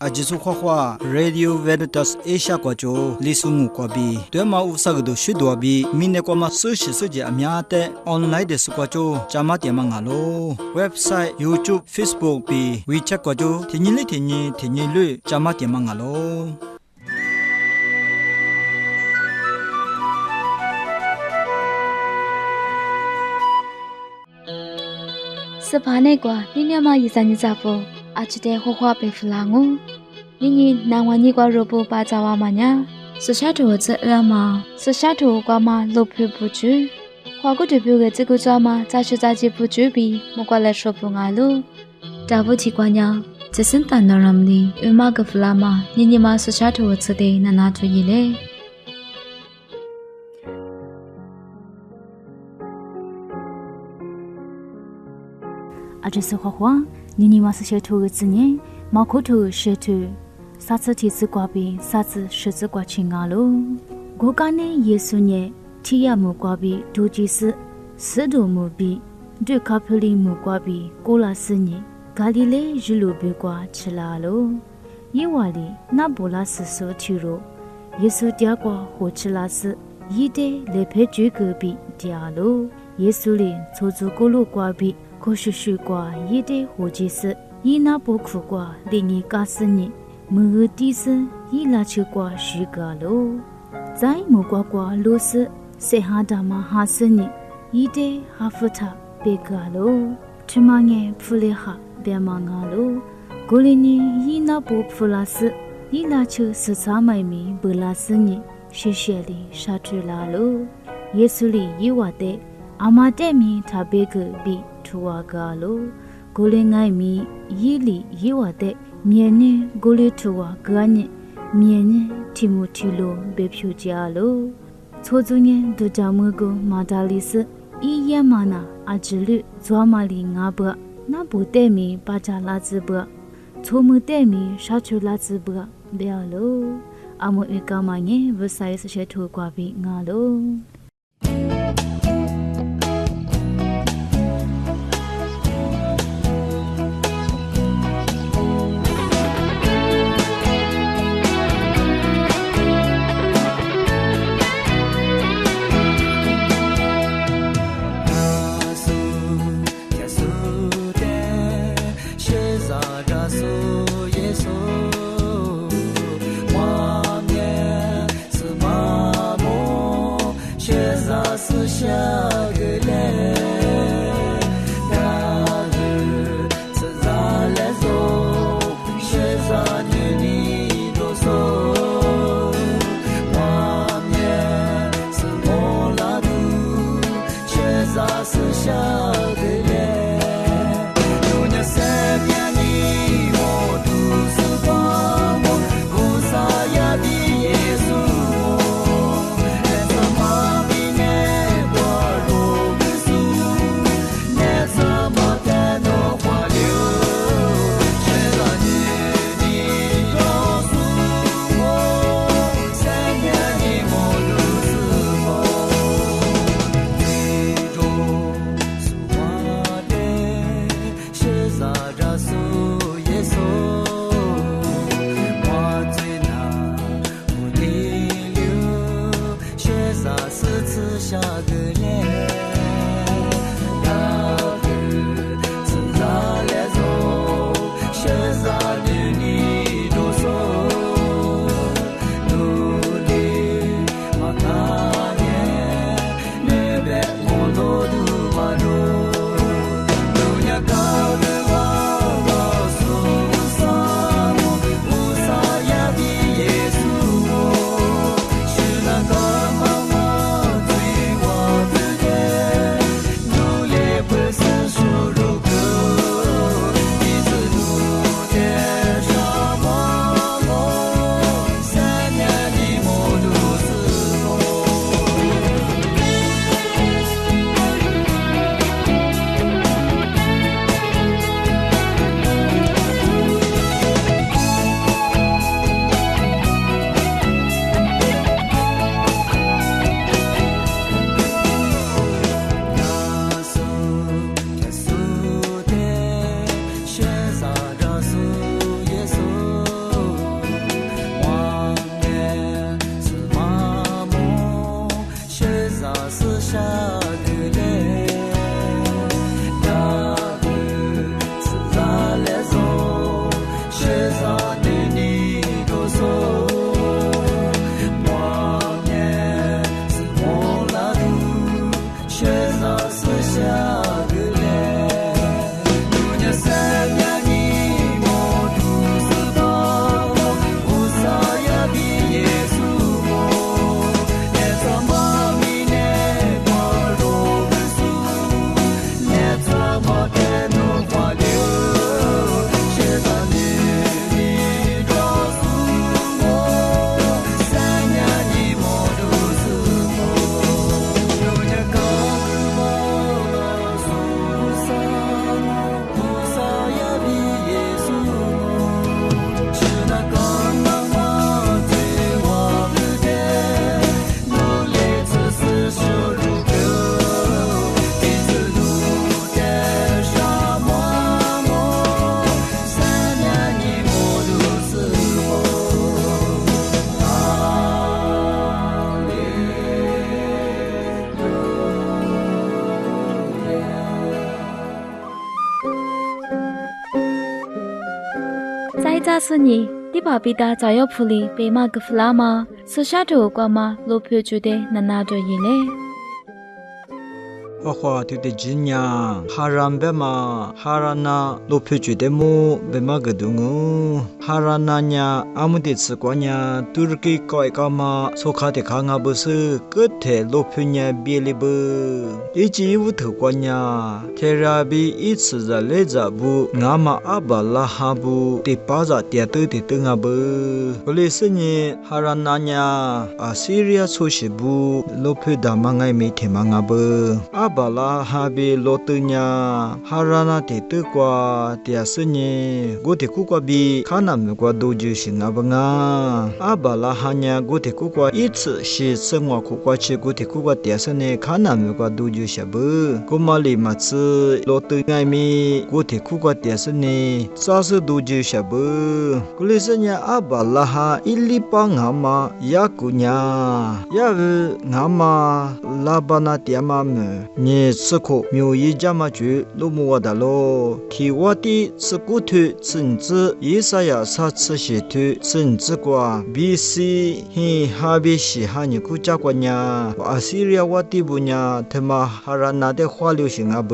ajisu khwa Radio Veritas Asia kwa jo lisungu kwa bi twema usagdo shidwa bi mine kwa ma sushi suje amya te online de su kwa jo chama te ma ngalo website YouTube Facebook bi WeChat kwa jo thinyi lu chama te ma ngalo Sepane kwa ninya ma yizanyi zapo achite hohwa pe flango ninyi nangwanyi kwa robo pa jawa manya soshato zama soshato kwa ma lophe buju kwa ko de pyo ge zhe ko zwa ma za shi za ji buju bi mo kwa la sho pu nga lo da bu ti kwa nya zhe sen tan na ram ni ma ge flama ninyi ma soshato zhe de na na tu yi le 아저씨 화화 니니마스 셔토 즈니 마코토 셔토 사츠티 스과비 사츠 셔즈과 칭가로 고간네 예수님 티야무과비 도지스 스도무비 드카플리무과비 콜라스니 갈릴레 줄로비과 칠라로 예와리 나볼라스소 티로 예수 디아과 호칠라스 이데 레페주그비 디아로 예수리 조주골로과비 고슈슈과 예대 호지스 이나보쿠과 링이가스니 무디스 이라츠과 슈가로 자이모과과 로스 세하다마 하스니 이대 하프타 베가로 트망에 풀레하 베망가로 골리니 이나보 풀라스 이라츠 스사마이미 블라스니 시셰리 샤트라로 예술이 이와데 아마데미 타베그 비 투와가로 골랭아이미 이리 이와데 미에네 골레투와 그아니 미에네 티모티로 베퓨지알로 초중에 두자무고 마달리스 이예마나 아질르 조아마리 나버 나보데미 바잘라즈버 초무데미 샤출라즈버 베알로 아모 에까마니 버사이스 셰투과비 나로 是你，你把比达早要普里被马个弗拉吗？是下头瓜吗？罗票觉得那拿着伊嘞。花对的今年哈兰贝嘛哈兰那罗皮觉得么贝嘛个东哦哈兰那呀阿姆的吃过呀土耳其搞一个嘛说卡的看啊不是个体罗皮呀别里不一直无头过呀天然比一次在来着不俺嘛阿巴拉哈不的巴扎点头的等啊不后来是呢哈兰那呀啊西里亚出去不罗皮达嘛爱没天嘛啊不巴拉哈比罗特nya harana te te kwa tia senye gote ku kwa bi khana me kwa doju shinga banga abala hanya gote ku kwa itz shi sengwa ku kwa che gote ku kwa tia sene khana me kwa doju shabu komali matsu lotu ngai mi gote ku kwa tia sene sa su doju shabu kulisenya abala ha ilipa ngama yakunya ya ngama labana tiama me你此刻苗一家嘛就路木瓦达咯，提我的此骨头甚至伊啥呀啥此些头甚至过比西嘿哈比西哈尼古家过呀，阿西里亚我的不呀，他妈哈拉那的花流行啊不，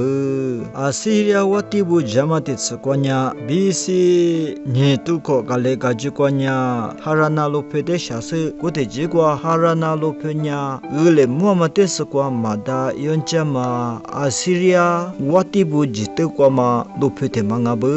阿西里亚我的不家嘛的此过呀，比西你都可个来个就过呀，哈拉那路配的下手，我的结果哈拉那路配呀，来木嘛的是过嘛的用家嘛。Assyria watibu jitu kwama lupete mangabu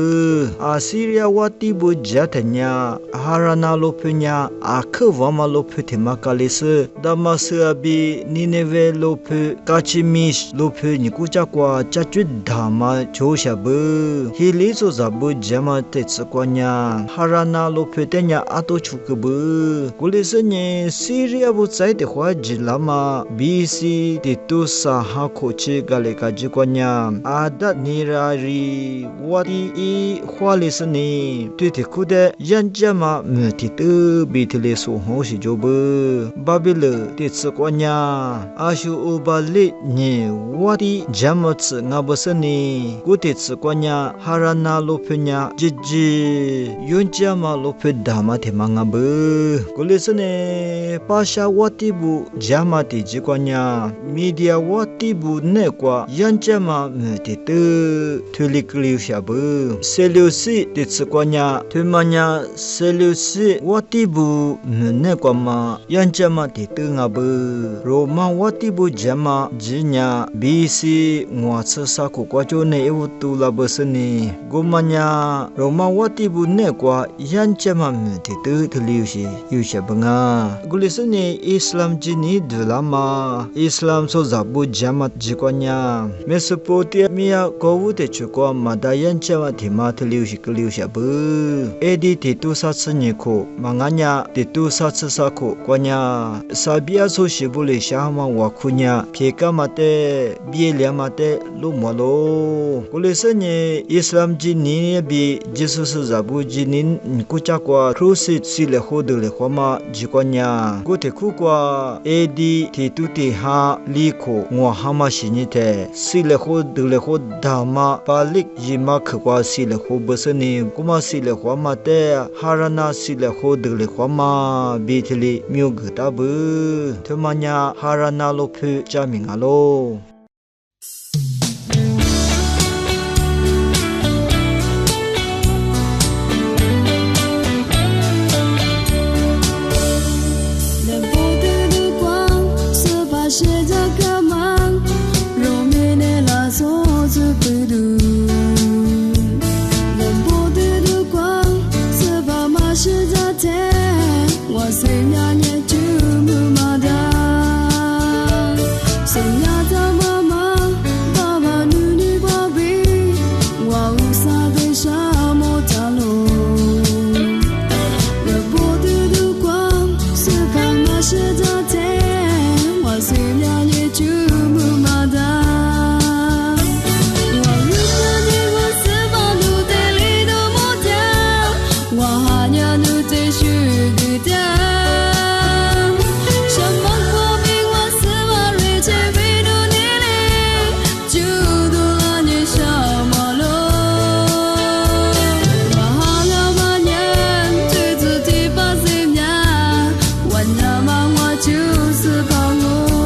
Assyria watibu jatanya harana lupenya akhwama lupete makalis damasu abi Nineve lupe kachimish lupe nikucha kwa chachu dhama choshabu hilizo zabu jama tetsukwanya harana lupetenya atochukubu kulisanye Syria bu saite khwa jilama BC titusa hako che gale ka jikwanya adat nirari wati I khwalisni tite kude yanjama mutitu bitile so hoshi jobu babile titskwanya ashu ubali ni wati jamats ngabasni kutitskwanya harana lopenya jiji yonjama lopedama temangabu kulisne pasha wati bu jamati jikwanya media wati bu ne kwa yanjama mutitu tulikliu shabu selusi titskwanya tumanya selusi wati bu ne kwa ma yanjama titu ngabu roma wati bu jama jinya BC ngwatsa ko kwa chone evutu labasni gomanya roma wati bu ne kwa yanjama mutitu tuliu shi yushabanga gulisni islam jini dulama islam so zabu jama jikwanya Mesopotamia ko te chukwa madayan chama thima thliu shikliu shabu edi titu satsni ko manganya titu satsa ko kwanya sabia so shibule shama wakhunya pheka mate bielya mate lumalo kulesanye islam jini bi jesus zabu jinin kucha kwa crucid sile hodule khoma jikwanya gote khukwa edi titu te ha liko ngwa hama shinite sile hodule hodama palik yima khwa sile hobasani kuma sile khwama te harana sile hodule khwama bithili myugtabu thumanya harana lophu chamingalo是昨天，我虽然也。我就是帮我。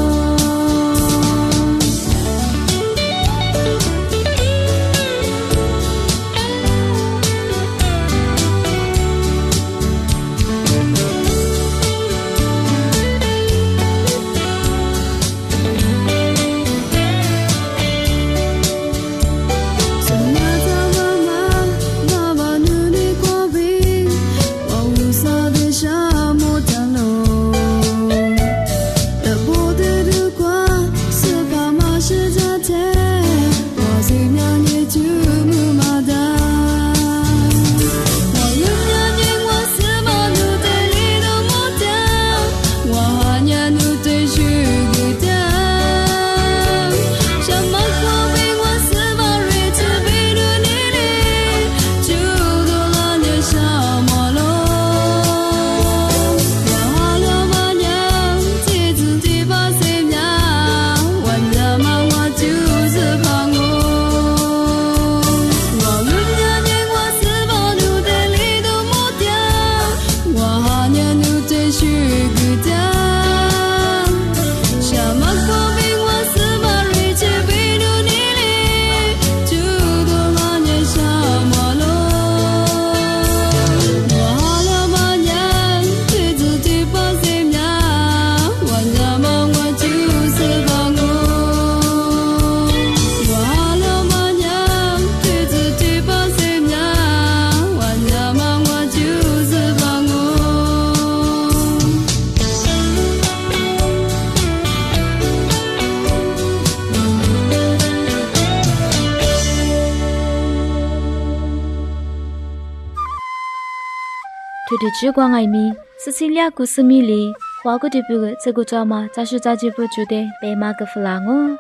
对的，烛光爱米，事情俩故事米里，花个的不个这个抓嘛，咋是咋就不觉得白马个弗朗哦？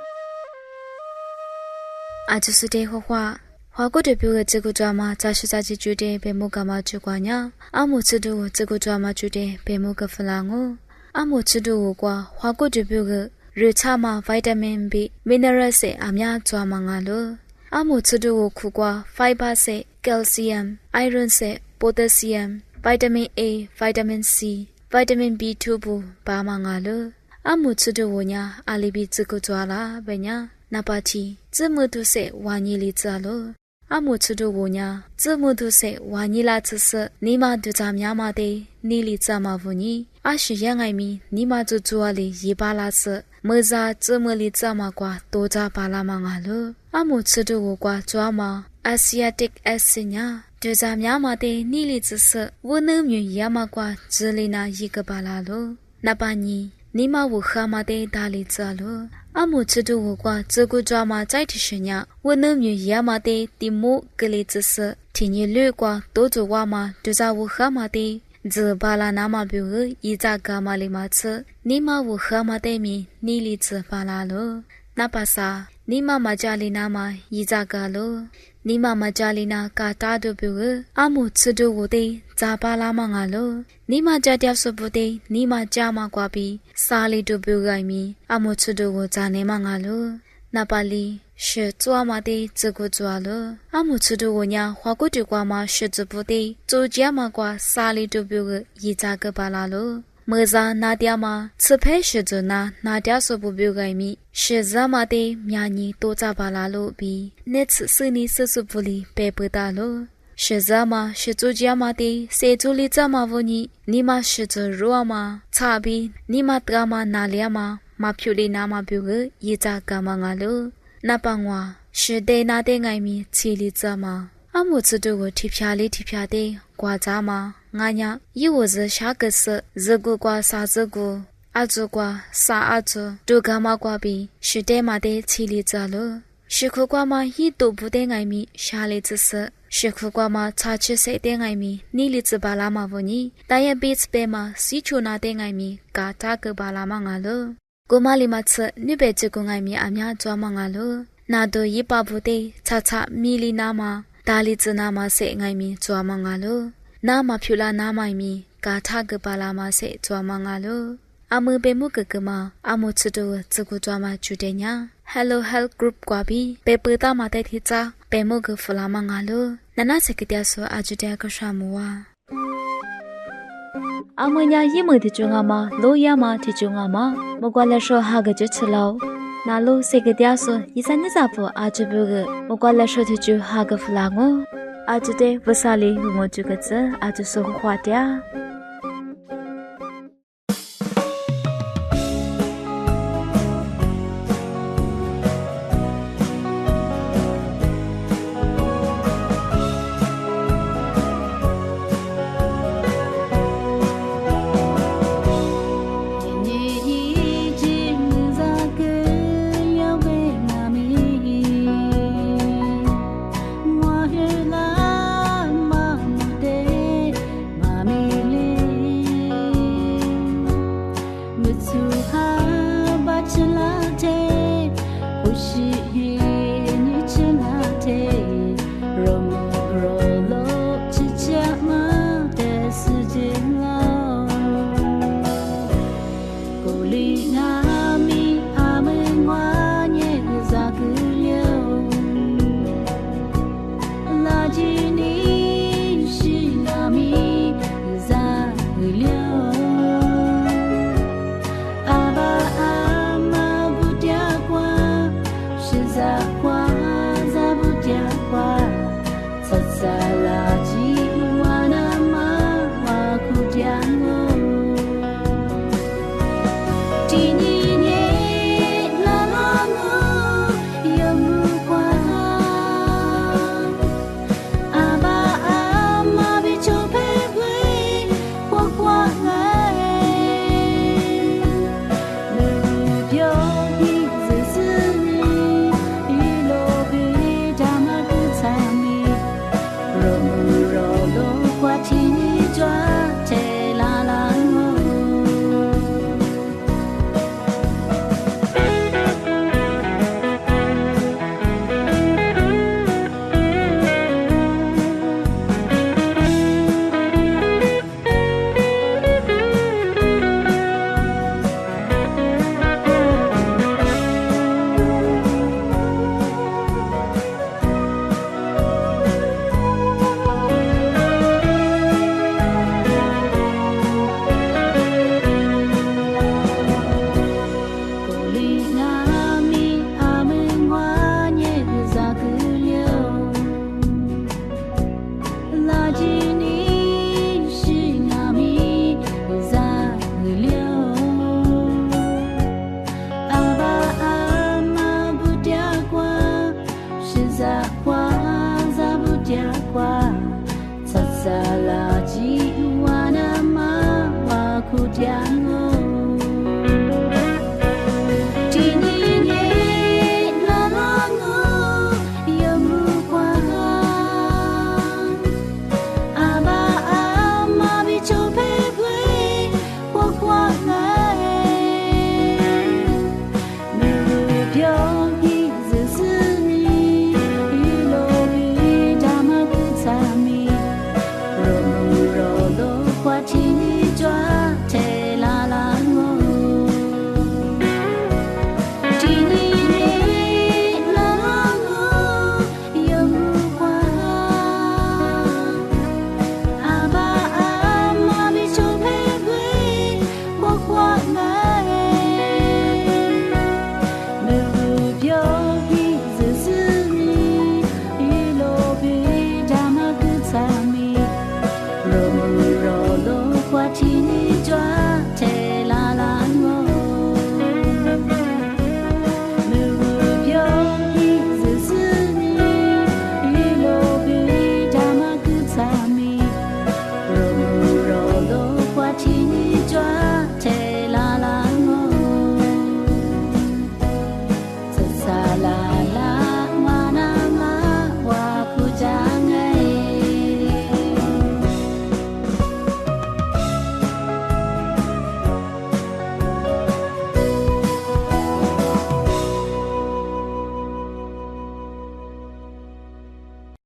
啊，就是的花个的不个这个抓嘛，咋是咋就觉得白马干嘛烛光呀？啊，没吃到这个抓嘛，觉得白马个弗朗哦？啊，没吃到我瓜，花个的不个热茶嘛，vitamin B、mineral 些阿咩抓嘛啊咯？啊，没吃到我苦瓜，fiber 些、calcium、iron 些、potassium。Vitamin A, Vitamin C, Vitamin B2 bu ba mangalo. Amu tsudu wonya alibi tsuku twala benya napati. Zumudu se wanyili tsalo. Amu tsudu wonya zumudu se wanyila tsuse nima duzamyama de nili tsama vuni. Ashi yangai mi nima zuzuali yibala se meza zumuli tsama kwa doza bala mangalo. Amu tsudu wogwa twama Asiatic Asinya.这咱们嘛的你里只是我能源也嘛挂这里那一个巴拉咯，那把你嘛我喝嘛的大里子咯，阿木吃的我挂这个抓嘛在提示呀，我能源也嘛的第木个里只是听你略挂多做话嘛，就在我喝嘛的。这巴拉那嘛表个一扎干嘛里嘛吃，你嘛我喝嘛的米你里吃巴拉咯，那把啥？你嘛嘛家里那嘛一扎个咯。你妈妈家里那嘎达都表个，阿木吃的我的咋巴拉嘛啊咯？你妈家掉说不的，你妈家嘛瓜比沙里都表个米，阿木吃的我咋呢嘛啊咯？那巴里是做嘛的这个做了，阿木吃的我呀花过的瓜嘛是做不的，做家嘛瓜沙里都表个一咋个巴拉咯？么子那点嘛，吃配是做那点说不表个米。是咱们的苗尼多扎巴拉路比那次是你叔叔不里白不大路，是咱们是做家嘛的，谁做里咱们问你嘛是做肉嘛，差别你嘛干嘛哪里嘛，嘛漂里那嘛表个一扎干嘛啊路，那帮我是得那的爱米吃里咱们，阿木吃的我提票里提票的瓜咱们，俺呀以我是下个是这个瓜啥这个。阿祖瓜沙阿祖都干嘛瓜比是得嘛的起里着了，是苦瓜嘛一都不得爱米下里只是，是苦瓜嘛查吃谁得爱米你里只巴拉嘛不你，但也彼此白嘛西出那得爱米嘎达个巴拉嘛啊了，古马里嘛吃你别只个爱米阿苗抓嘛啊了，那都一把不得查查米里那嘛大里只那嘛谁爱米抓嘛啊了，那嘛漂亮那嘛米嘎达个巴拉嘛谁抓嘛啊了。阿姆贝木哥哥嘛，阿姆吃的这个抓嘛就这样。Hello Health Group 瓜比，贝不打嘛代替咋？贝木哥弗拉嘛阿罗，那哪些个点说阿就这个啥么啊？阿莫呀一么的中阿妈，路亚妈的中阿妈，莫怪来说哈个就吃喽。那路谁个嗲说，一三你咋不阿这不个，莫怪来说的就哈个弗拉我，阿这的不沙里我这个字，阿这说话嗲。今年。